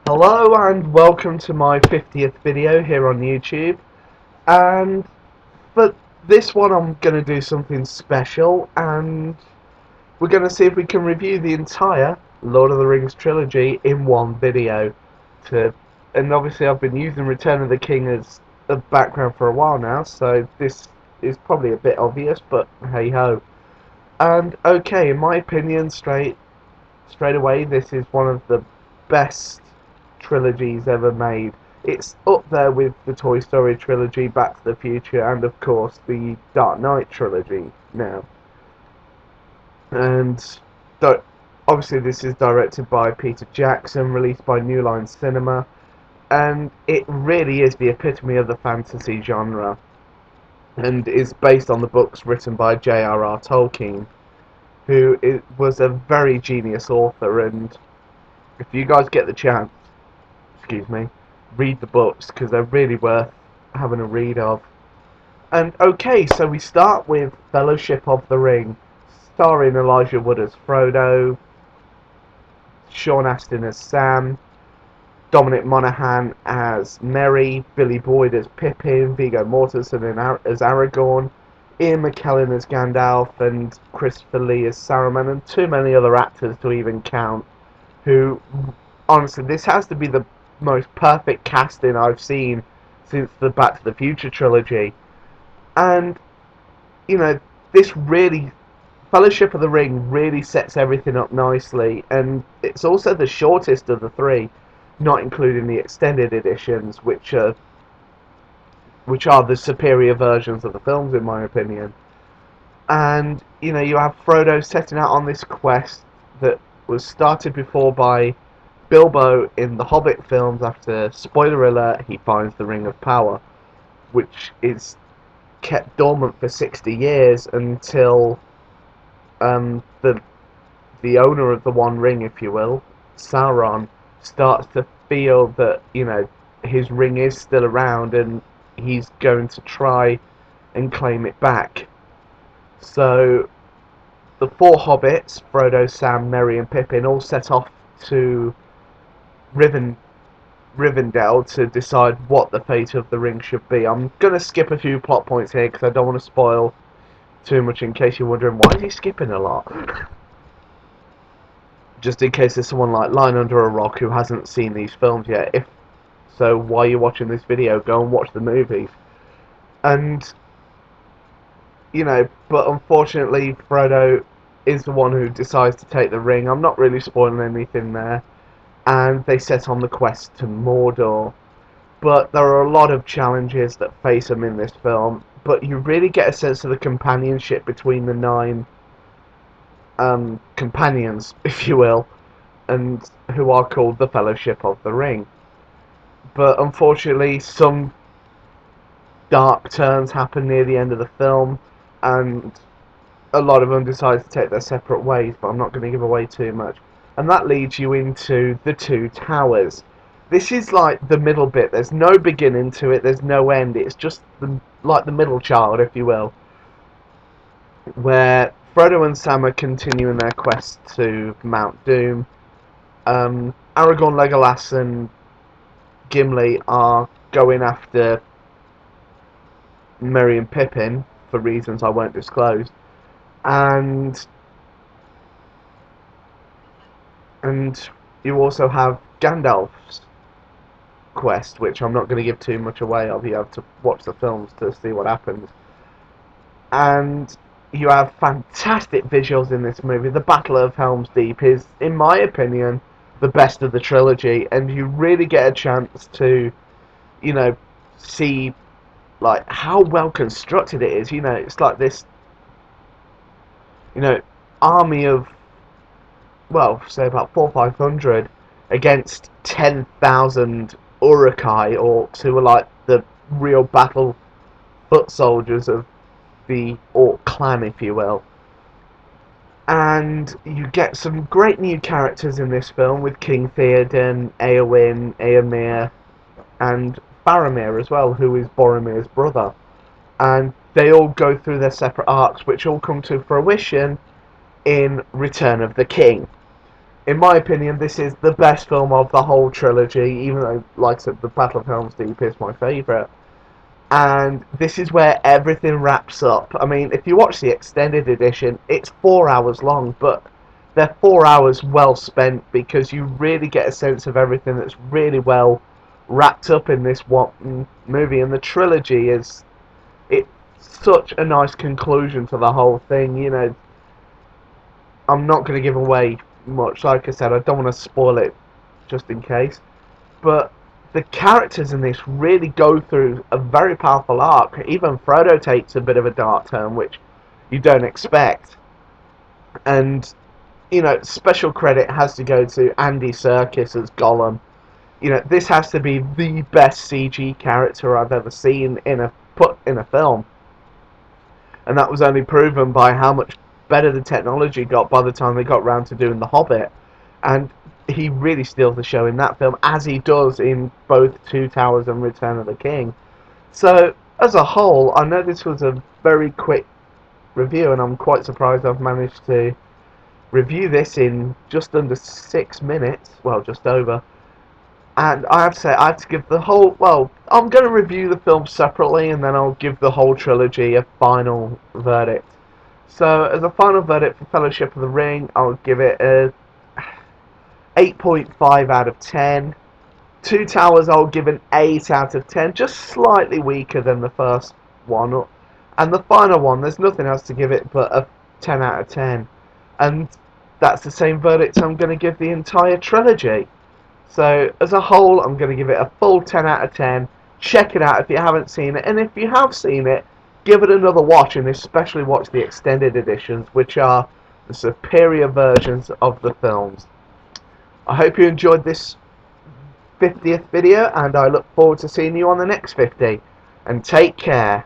Hello and welcome to my 50th video here on YouTube. And for this one I'm going to do something special, and we're going to see if we can review the entire Lord of the Rings trilogy in one video. And obviously I've been using Return of the King as a background for a while now, so this is probably a bit obvious, but hey ho. And okay, in my opinion, straight away, this is one of the best trilogies ever made. It's up there with the Toy Story trilogy, Back to the Future, and of course the Dark Knight trilogy now. And obviously this is directed by Peter Jackson, released by New Line Cinema, and it really is the epitome of the fantasy genre, and is based on the books written by J.R.R. Tolkien, who was a very genius author. And if you guys get the chance, excuse me, read the books because they're really worth having a read of. And okay, so we start with Fellowship of the Ring, starring Elijah Wood as Frodo, Sean Astin as Sam, Dominic Monaghan as Merry, Billy Boyd as Pippin, Viggo Mortensen as Aragorn, Ian McKellen as Gandalf, and Christopher Lee as Saruman, and too many other actors to even count, who, honestly, this has to be the most perfect casting I've seen since the Back to the Future trilogy. And, you know, Fellowship of the Ring really sets everything up nicely, and it's also the shortest of the three, not including the extended editions, which are the superior versions of the films, in my opinion. And, you know, you have Frodo setting out on this quest that was started before by Bilbo in the Hobbit films after, spoiler alert, he finds the Ring of Power, which is kept dormant for 60 years until the owner of the One Ring, if you will, Sauron, starts to feel that, you know, his ring is still around and he's going to try and claim it back. So the four hobbits, Frodo, Sam, Merry and Pippin, all set off to Rivendell to decide what the fate of the ring should be. I'm going to skip a few plot points here because I don't want to spoil too much, in case you're wondering why is he skipping a lot. Just in case there's someone like lying under a rock who hasn't seen these films yet. If so, while you're watching this video, go and watch the movies. And, you know, but unfortunately Frodo is the one who decides to take the ring. I'm not really spoiling anything there. And they set on the quest to Mordor. But there are a lot of challenges that face them in this film, but you really get a sense of the companionship between the nine companions, if you will, and who are called the Fellowship of the Ring. But unfortunately, some dark turns happen near the end of the film, and a lot of them decide to take their separate ways, but I'm not going to give away too much. And that leads you into the Two Towers. This is like the middle bit. There's no beginning to it, there's no end. It's just like the middle child, if you will, where Frodo and Sam are continuing their quest to Mount Doom. Aragorn, Legolas and Gimli are going after Merry and Pippin for reasons I won't disclose. And you also have Gandalf's quest, which I'm not going to give too much away of. You have to watch the films to see what happens. And you have fantastic visuals in this movie. The Battle of Helm's Deep is, in my opinion, the best of the trilogy, and you really get a chance to, you know, see like how well constructed it is. You know, it's like this, you know, army of, well, say about 400-500 against 10,000 Uruk-hai orcs, who are like the real battle foot soldiers of the Orc clan, if you will. And you get some great new characters in this film with King Theoden, Eowyn, Éomer, and Faramir as well, who is Boromir's brother. And they all go through their separate arcs, which all come to fruition in Return of the King. In my opinion, this is the best film of the whole trilogy, even though, like I said, The Battle of Helm's Deep is my favourite. And this is where everything wraps up. I mean, if you watch the extended edition, it's 4 hours long, but they're 4 hours well spent because you really get a sense of everything that's really well wrapped up in this one movie. And the trilogy is it's such a nice conclusion to the whole thing. You know, I'm not going to give away much. Like I said, I don't want to spoil it just in case. But the characters in this really go through a very powerful arc. Even Frodo takes a bit of a dark turn, which you don't expect. And, you know, special credit has to go to Andy Serkis as Gollum. You know, this has to be the best CG character I've ever seen put in a film. And that was only proven by how much better the technology got by the time they got round to doing The Hobbit. And he really steals the show in that film, as he does in both Two Towers and Return of the King. So, as a whole, I know this was a very quick review, and I'm quite surprised I've managed to review this in just under 6 minutes, well, just over. And I have to say, I have to give the whole, well, I'm going to review the film separately, and then I'll give the whole trilogy a final verdict. So, as a final verdict for Fellowship of the Ring, I'll give it a 8.5 out of 10. Two Towers I'll give an 8 out of 10, just slightly weaker than the first one. And the final one, there's nothing else to give it but a 10 out of 10. And that's the same verdict I'm going to give the entire trilogy. So, as a whole, I'm going to give it a full 10 out of 10. Check it out if you haven't seen it. And if you have seen it, give it another watch, and especially watch the extended editions, which are the superior versions of the films. I hope you enjoyed this 50th video, and I look forward to seeing you on the next 50. And take care.